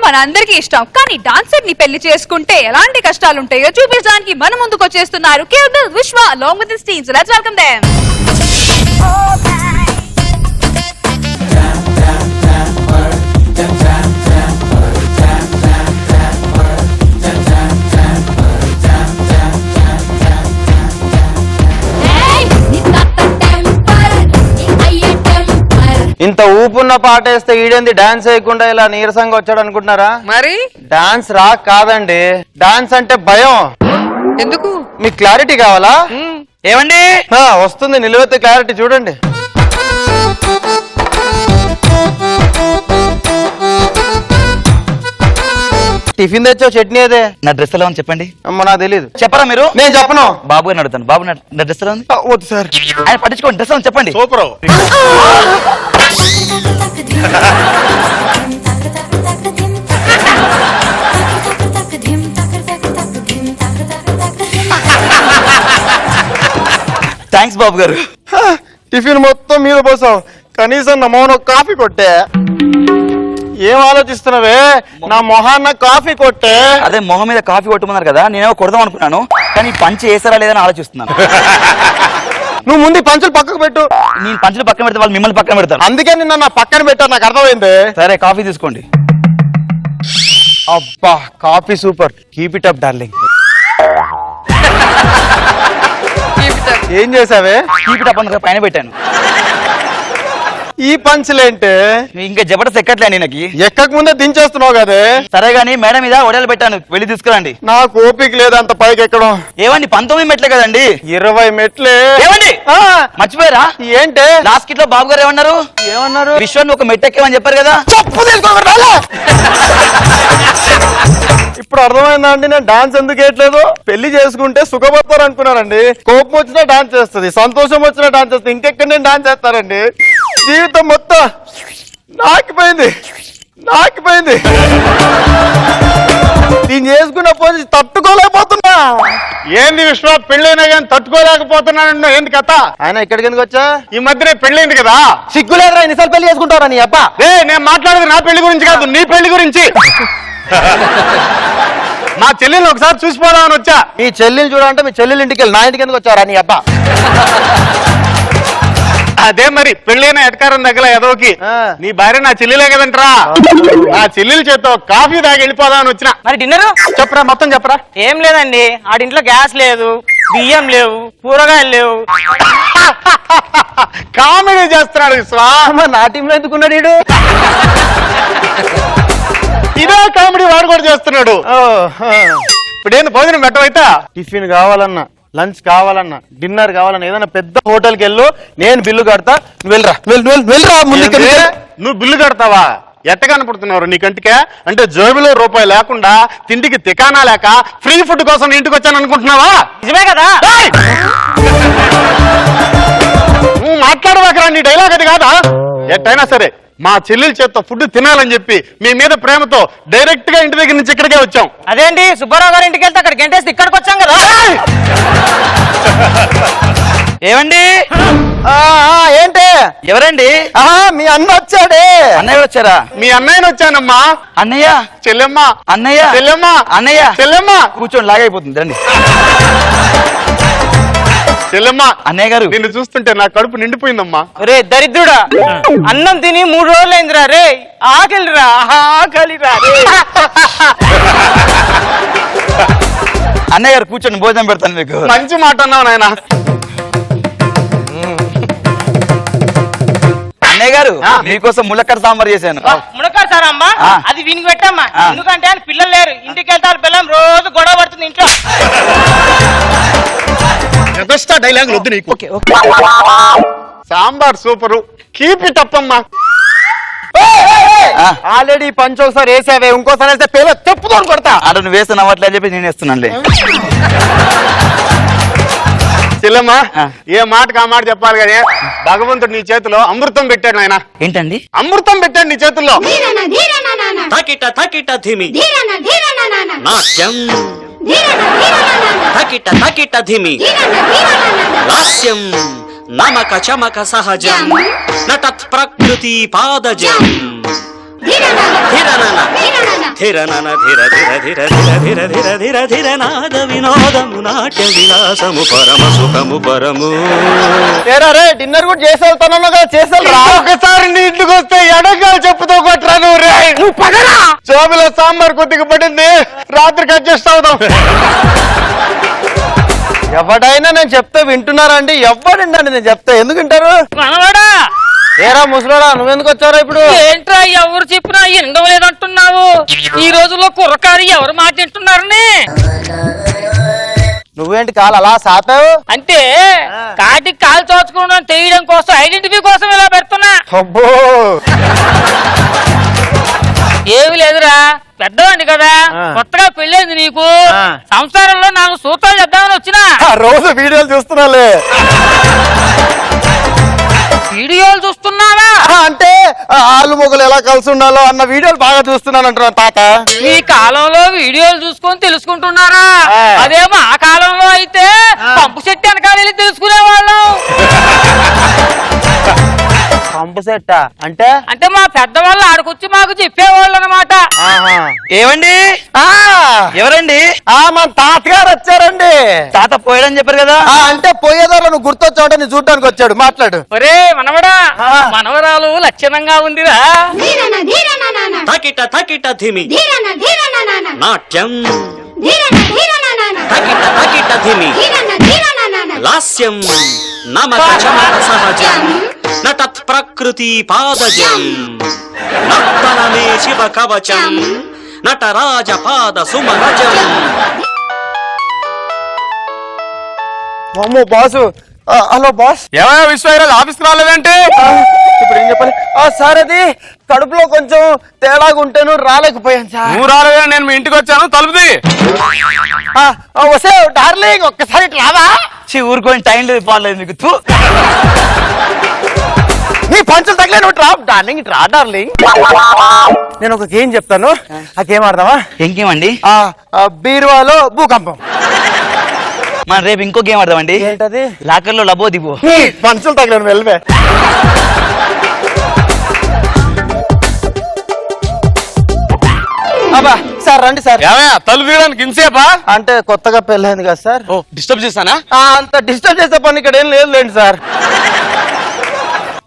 మనందరికీ ఇష్టం. కానీ డాన్సర్ ని పెళ్లి చేసుకుంటే ఎలాంటి కష్టాలు ఉంటాయో చూపించడానికి మన ముందుకు వచ్చేస్తున్నారు కిల్బిల్ విశ్వ along with his team. So let's welcome them. ఇంత ఊపున్న పాట వేస్తే ఈడేంది డాన్స్ వేయకుండా ఇలా నీరసంగా వచ్చాడు అనుకుంటున్నారా? మరి డాన్స్ రాక్ కాదండి, డాన్స్ అంటే భయం. ఎందుకు? మీకు క్లారిటీ కావాలా? ఏమండి వస్తుంది, నిలువెత్తే క్లారిటీ చూడండి. టిఫిన్ తెచ్చావు, చట్నీ అదే. నా డ్రెస్ ఎలా ఉంది చెప్పండి. అమ్మ నాకు తెలియదు. చెప్పరా మీరు? నేను చెప్పను. బాబు గారిని అడుగుతాను. బాబు నా డ్రెస్ ఎలా ఉంది? వద్దు సార్, ఆయన పట్టించుకోండి. డ్రెస్ ఉంది చెప్పండి. సూపర్. థ్యాంక్స్ బాబు గారు. టిఫిన్ మొత్తం మీద పోసావు, కనీసం నా మొహన కాఫీ కొట్టే. ఏం ఆలోచిస్తున్నావే? నా మొహాన్న కాఫీ కొట్టే. అదే మొహం మీద కాఫీ కొట్టమన్నారు కదా, నేనేమో కొడదాం అనుకున్నాను, కానీ పంచి వేసారా లేదని ఆలోచిస్తున్నాను. నువ్వు ముందు పంచులు పక్కకు పెట్టు. నేను పంచులు పక్కన పెడితే వాళ్ళు మిమ్మల్ని పక్కన పెడతాను. అందుకే నిన్న నా పక్కన పెట్టారు, నాకు అర్థమైంది. సరే కాఫీ తీసుకోండి. అబ్బా coffee super, keep it up darling. ఏం చేసావే? కీప్ ఇట్ అప్ అని పైన పెట్టాను. ఈ పంచులేంటే ఇంకా జబర్దస్త్ ఎక్కట్లే నాకు. ఎక్కక ముందే దించేస్తున్నావు కదే. సరే గానీ మేడం మీద ఒడేలు పెట్టాను, వెళ్ళి తీసుకురండి. నాకు ఓపిక లేదు అంత పైకి ఎక్కడం. ఏమండి 19 మెట్లే కదండి. 20 మెట్లే. ఏమండి మర్చిపోయారా? ఏంటే లాస్ట్ కిట్ లో బాబు గారు ఏమన్నారు? ఏమన్నారు? విశ్వాన్ని ఒక మెట్టు ఎక్కేమని చెప్పారు కదా. ఇప్పుడు అర్థమైందా అండి నేను డాన్స్ ఎందుకు వేయట్లేదు? పెళ్లి చేసుకుంటే సుఖపడతారు అనుకున్నారండి. కోపం వచ్చినా డాన్స్ చేస్తుంది, సంతోషం వచ్చినా డాన్స్ చేస్తుంది, ఇంకెక్కడ నేను డాన్స్ చేస్తారండి. జీవితం మొత్తం నాకిపోయింది. నేను చేసుకున్న పోయి తట్టుకోలేకపోతున్నా. ఏంది విశ్వ, పెళ్ళైనా కానీ తట్టుకోలేకపోతున్నాను. ఏంది కథ? ఆయన ఇక్కడికి ఎందుకు వచ్చా? ఈ మధ్యనే పెళ్ళైంది కదా. సిగ్గులేదురా, ఎన్నిసార్లు పెళ్లి చేసుకుంటారా నీ అబ్బా? నేను మాట్లాడేది నా పెళ్లి గురించి కాదు, నీ పెళ్లి గురించి. మా చెల్లెల్ని ఒకసారి చూసిపోదామని వచ్చా. మీ చెల్లెలు చూడాలంటే మీ చెల్లెలు ఇంటికి వెళ్ళి నా ఇంటికి ఎందుకు వచ్చారా నీ అబ్బా? అదే మరి పెళ్ళైన ఎటకారం దగ్గర ఎదోకి నీ భార్య నా చెల్లెలే కదంటరా. నా చెల్లెలు చేత్తో కాఫీ దాకా వెళ్ళిపోదామని వచ్చిన. మరి డిన్నర్ చెప్పరా, మొత్తం చెప్పరా. ఏం లేదండి, ఆడింట్లో గ్యాస్ లేదు, బియ్యం లేవు, కూరగాయలు లేవు. కామెడీ చేస్తున్నాడు విశ్వా. నా టీంలో ఎందుకున్నాడు వీడు? ఇదే కామెడీ వాడు కూడా చేస్తున్నాడు. ఇప్పుడు ఏంది భోజనం పెట్టవైతే? టిఫిన్ కావాలన్నా, లంచ్ కావాలన్నా, డిన్నర్ కావాలన్నా, ఏదైనా పెద్ద హోటల్కి వెళ్ళు, నేను బిల్లు కడతా, నువ్వు వెళ్ళరా ముందుకు. నువ్వు బిల్లు కడతావా? ఎట్ట కనపడుతున్నారు నీ కంటికే? అంటే జేబులో రూపాయి లేకుండా, తిండికి తికానా లేక, ఫ్రీ ఫుడ్ కోసం నీ ఇంటికి వచ్చాను అనుకుంటున్నావా? నిజమే కదా. నువ్వు మాట్లాడవాకరా, నీ డైలాగ్ అది కాదా? ఎట్టయినా సరే మా చెల్లెల చేత్తో ఫుడ్ తినాలని చెప్పి మీ మీద ప్రేమతో డైరెక్ట్ గా ఇంటి దగ్గర నుంచి ఇక్కడికే వచ్చాం. అదేంటి సుబ్బారావు గారి ఇంటికి వెళ్తే అక్కడ గంటేసి ఇక్కడికి వచ్చాం కదా. ఏమండి ఏంటి? ఎవరండి? మీ అన్న వచ్చాడే. అన్నయ్య వచ్చారా? మీ అన్నయ్యని వచ్చానమ్మా. అన్నయ్య, చెల్లెమ్మ, అన్నయ్య, చెల్లెమ్మ, అన్నయ్య, చెల్లెమ్మ. కూర్చోండి, లాగైపోతుంది రండి. చెల్లెమ్మ, అన్నయ్య గారు నిన్ను చూస్తుంటే నా కడుపు నిండిపోయిందమ్మా. రే దరిద్రుడా, అన్నం తిని 3 రోజులైందిరా. రే ఆకలిరా, ఆకలిరా. అన్నయ్య గారు కూర్చొని భోజనం పెడతాను మీకు. మంచి మాట అన్నావు నాయన. అన్నయ్య గారు మీకోసం ములక్కడ సాంబార్ చేశాను. మునక్కాడ సారా అమ్మా? అది వీనికి పెట్టమ్మా. ఎందుకంటే ఆయన పిల్లలు లేరు, ఇంటికి వెళ్తారు, పిల్లలు రోజు గొడవ పడుతుంది ఇంట్లో. డైలాగులు వద్దు నీకు. Sambar super, keep it up అమ్మా. ఆల్రెడీ పంచ్ ఒకసారి వేసావే, ఇంకోసారి వేస్తే పేరు చెప్పుతో కొడతా. అటు నువ్వు వేస్తే నవ్వట్లే అని చెప్పి నేను వేస్తున్నానులే. చెల్లెమ్మా, ఏ మాటకు ఆ మాట చెప్పాలి కానీ భగవంతుడు నీ చేతిలో అమృతం పెట్టాడు నాయన. ఏంటండి? అమృతం పెట్టాడు నీ చేతుల్లో. తకిట తకిట ధిమి నాట్యం, తకిట తకిట ధిమి లాస్యం, నమక చమక సహజం, నటత్ ప్రకృతి పాదజం, ధీర నాన ధీర ధీర ధీర ధీర ధీర ధీర ధీర ధీర నాద వినోదము నాట్య విలాసము పరమ సుఖము పరము. ఏరా రే డిన్నర్ కూడా చేసి వెళ్తానన్నా కదా, చేసి రా. ఒకసారి నీ ఇంటికి వస్తే ఎడగా చెప్పుతో కొట్టరా నువ్వు రే. నువ్వు పగరా జోబులో సాంబార్ కొద్దిగా పడింది, రాత్రికి అడ్జస్ట్ అవుదాం. ఎవడైనా నేను చెప్తే వింటున్నారండి? ఎవడండి నేను చెప్తే ఎందుకు వింటారు? మనవాడా ఏరా ముసలోడా, నువ్వెందుకు వచ్చారా ఇప్పుడు? ఏంట్రా ఎవరు చెప్పినా ఎండం లేదంటున్నావు? ఈ రోజుల్లో కుర్రకారు ఎవరు మాట వింటున్నారని? నువ్వేంటి కాలు అలా సాపావు? అంటే కాటికి కాలు చోచుకోవడం తెలియడం కోసం, ఐడెంటిఫై కోసం ఇలా పెడుతున్నా. అబ్బో ఏమి లేదురా, పెద్దవాడిని కదా, ఆ. కొత్తగా పెళ్ళైంది నీకు. ఆ. సంసారంలో నాకు సూత్రాలు చేద్దామని వచ్చినా. రోజు వీడియోలు చూస్తున్నాలే. వీడియోలు చూస్తున్నావా? అంటే ఆలు మొగలు ఎలా కలిసి ఉండాలో అన్న వీడియోలు బాగా చూస్తున్నాను అంటున్నాను తాత. ఈ కాలంలో వీడియోలు చూసుకొని తెలుసుకుంటున్నారా? ఆ. అదేమో ఆ కాలంలో అయితే పంపు చెట్టు వెనకాల వెళ్ళి తెలుసుకునే వాళ్ళం. పంపు సెట్ అంటే అంటే మా పెద్దవాళ్ళు ఆడకొచ్చి మాకు చెప్పేవాళ్ళు అనమాట. ఏమండి? ఎవరండి? మన తాతగారు వచ్చారండి. తాత పోయాడని చెప్పారు కదా. అంటే పోయేదారు నువ్వు గుర్తొచ్చావు, నీ చూడడానికి వచ్చాడు. మాట్లాడు. ఒరే మనవడా, ఆ. మనవరాలు లక్షణంగా ఉందిరా. తకిట తకిట ధిమి నాట్యం తకిట తకిట ధిమి లాస్యం నమక చమక సహజం నటత్ ప్రకృతి పాదజం నర్తనమే శివ కవచం నటరాజ పాద సుమరజం. అమ్మో బాసు. Hello boss. ఏమయ్యా విశ్వరాజ్ ఆఫీస్కి రాలేదంటే? ఇప్పుడు ఏం చెప్పాలి? సార్ అది కడుపులో కొంచెం తేడాగా ఉంటేను రాలేకపోయాను సార్. నువ్వు రాలేదా? నేను మీ ఇంటికి వచ్చాను, తలుపుది. వసే డార్లింగ్ ఒక్కసారి ఇట్లా రావా? ఊరుకొని టైం లేదు, పాలేదు మీకు. తూ. నీ పంచులు తగ్గలే, నువ్వు రా డార్లింగ్, ఇట్లా రా డార్లింగ్. నేను ఒక గేమ్ చెప్తాను, ఆ గేమ్ ఆడదామా? ఇంకేమండి? బీరువాలో భూకంపం. మనం రేపు ఇంకో గేమ్ ఆడదామండి. ఏంటది? లాకర్ లో లబో దిబో. నీ పంచులు తగ్గలేను, వెళ్ళవే. అబ్బా సార్ రండి సార్. ఏమయ్యా తలుపు తీయడానికి ఇంతసేపా? అంటే కొత్తగా పెళ్ళైంది కదా సార్. ఓ డిస్టర్బ్ చేశానా? అంత డిస్టర్బ్ చేసే పని ఇక్కడ ఏం లేదులేండి సార్.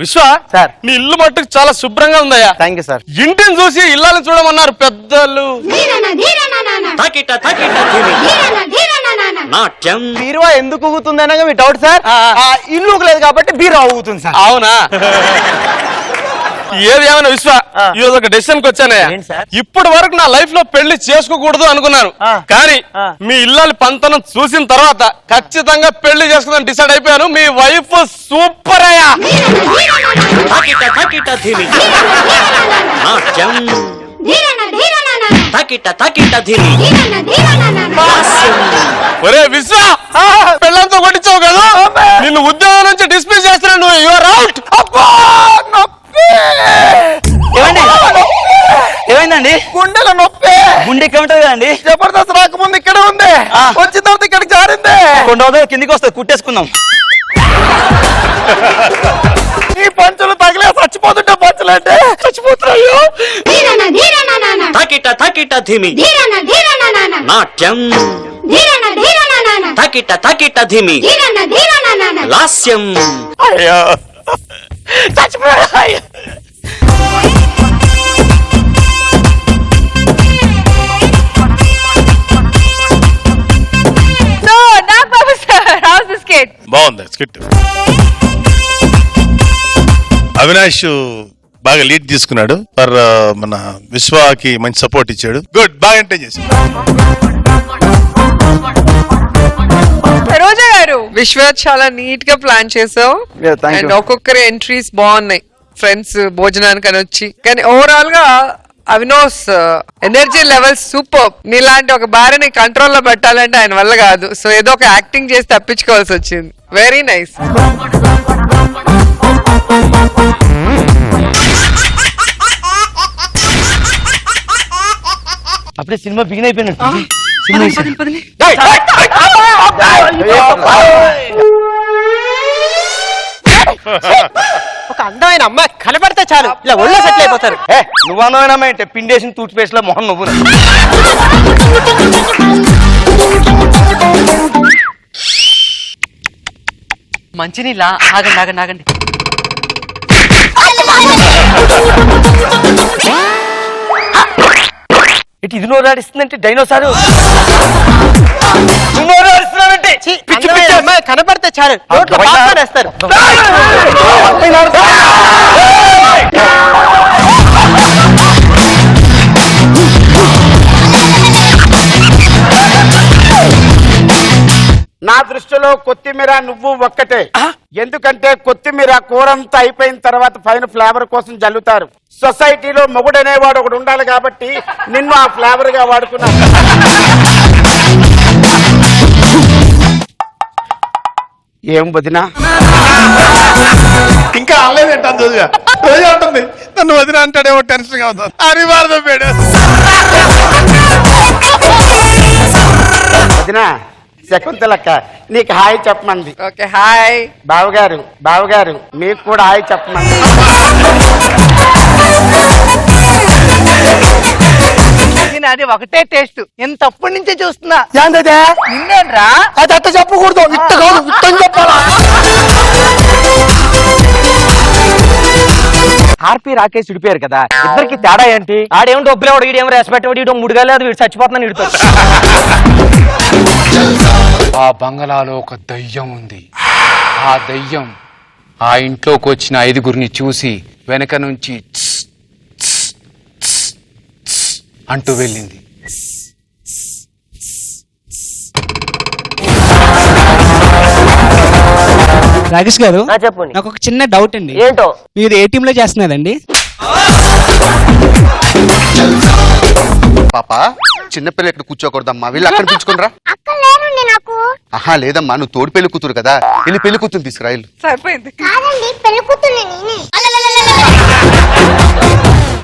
విశ్వ సార్. నీ ఇల్లు మట్టుకు చాలా శుభ్రంగా ఉందయ్యా. Thank you sir. ఇంటిని చూసి ఇల్లాలని చూడమన్నారు పెద్దలు. తకిట తకిట ధిమి నాట్యం బీరువా ఎందుకు ఊగుతుంది అనగా మీ డౌట్ సార్. ఇల్లు ఊగలేదు కాబట్టి బీరువా ఊగుతుంది సార్. అవునా? ఏది ఏమైనా విశ్వ, ఈ రోజు ఒక డెసిషన్ కి వచ్చానే. ఏంటి సార్? ఇప్పటి వరకు నా లైఫ్ లో పెళ్లి చేసుకోకూడదు అనుకున్నాను, కానీ మీ ఇల్లాలి పంతనం చూసిన తర్వాత ఖచ్చితంగా పెళ్లి చేసుకుందాం డిసైడ్ అయిపోయాను. మీ వైఫ్ సూపర్ అయ్యా. తకిట తకిట ధిమి నాట్యం తకిట తకిట ధిమి లాస్యం. ఒరే విశ్వ, పెళ్ళంతో కొట్టించావు కదా, నిన్ను ఉద్యోగం నుంచి డిస్మిస్ చేస్తున్నాను. నువ్వు యువర్ అవుట్. ఏమండి? ఏమైందండి? గుండెల నొప్పి. గుండె ఎక్కడ ఉంటుంది కదండి? జబర్దస్త్ రాకముందు ఇక్కడ ఉంది, వచ్చిన తర్వాత ఇక్కడికి జారింది. కొన్ని రోజులు కిందికి వస్తుంది, కుట్టేసుకుందాం. ఈ పంచులు తగిలే చచ్చిపోతుంటే పంచులు అంటే చచ్చిపోతున్నాయో. తకిట తకిట ధిమి నాట్యం తకిట తకిట ధిమి లాస్యం. అయ్యో చచ్చిపోయా. So, Nagbabu sir, how's the skit? బాగుంది స్కిట్. అవినాష్ బాగా లీడ్ తీసుకున్నాడు. ఫర్ మన విశ్వాకి మంచి సపోర్ట్ ఇచ్చాడు. గుడ్, బాగా ఎంటర్టైన్ చేశాడు. రోజా గారు, విశ్వ చాలా నీట్ గా ప్లాన్ చేసావు. Yeah, thank you. అండ్ ఒక్కొక్కరి ఎంట్రీస్ బాగున్నాయి. ఫ్రెండ్స్ భోజనానికి అని వచ్చి, కానీ ఓవరాల్ గా అవినాష్ ఎనర్జీ లెవెల్స్ సూపర్. నీలాంటి ఒక భార్యని కంట్రోల్ లో పెట్టాలంటే ఆయన వల్ల కాదు. సో ఏదో ఒక యాక్టింగ్ చేసి తప్పించుకోవాల్సి వచ్చింది. Very nice. అప్పుడే సినిమా బిగిన్ అయిపోయినట్టు. ఒక అందమైన అమ్మాయి కనబడితే చాలు ఇలా ఒళ్ళో సెటిల్ అయిపోతారు. నువ్వు అందమైనా ఏంటి పిండేసిన టూత్ పేస్ట్ లో మొహం నువ్వు మంచినీళ్ళ ఆగండి ఆగండి ఆగండి. ఇటు ఇది నోరాడిస్తుందంటే డైనోసారు నువ్వు నోరాడిస్తున్నావంటే ఛీ, అందమైన అమ్మాయి కనపడితే చాలు రోడ్లో పాపం వేస్తారు. నా దృష్టిలో కొత్తిమీర నువ్వు ఒక్కటే. ఎందుకంటే కొత్తిమీర కూరంతా అయిపోయిన తర్వాత పైన ఫ్లేవర్ కోసం జల్లుతారు. సొసైటీలో మొగుడనేవాడు ఒకడు ఉండాలి కాబట్టి నిన్ను ఆ ఫ్లేవర్ గా వాడుకున్నాను. ఏం వదినా ఇంకా అనలేదంట రోజుగా రోజు ఉంటుంది నన్ను వదిన అంటాడేమో టెన్షన్ గా అవుతుంది అనివార్యం పేడు వదినా శకుంతలక్క నీకు హాయ్ చెప్పమంది. Okay hi. బావగారు మీకు కూడా హాయ్ చెప్పమంది. అది ఒకటే టేస్ట్ ఎంత అప్పటి నుంచే చూస్తున్నా. ఏంటదే నిన్నేంరా అది అట్ట చెప్పకూడదు, ఇట్ట కాదు ఇట్టని చెప్పాలా. ఆర్పి రాకేష్ విడిపోయారు కదా ఇద్దరికి తేడా ఏంటి ఆడేమో డబ్బులేవాడు వీడేమో రెస్పెక్ట్ వీడు ముడుగా లేదు వీడు చచ్చిపోతున్నాను వీడితో ఆ బంగళాలో ఒక దయ్యం ఉంది. ఆ దయ్యం ఆ ఇంట్లోకి వచ్చిన 5గురిని చూసి వెనక నుంచి "త్స్, త్స్, త్స్, త్స్" అంటూ వెళ్ళింది. రాకేష్ గారు చెప్పండి నాకు ఒక చిన్న డౌట్ అండి. ఏంటో మీరు ఏ టీమ్ లో చేస్తున్నారండి? పాప చిన్నపిల్ల ఇక్కడ కూర్చోకూడదమ్మా వీళ్ళు అక్కడ పిలుచుకునిరా. ఆహా లేదమ్మా నువ్వు తోడు పెళ్లి కూతురు కదా వెళ్ళి పెళ్లి కూతురు తీసుకురా. సరిపోయింది. కాదండి పెళ్లి కూతురు నేనే.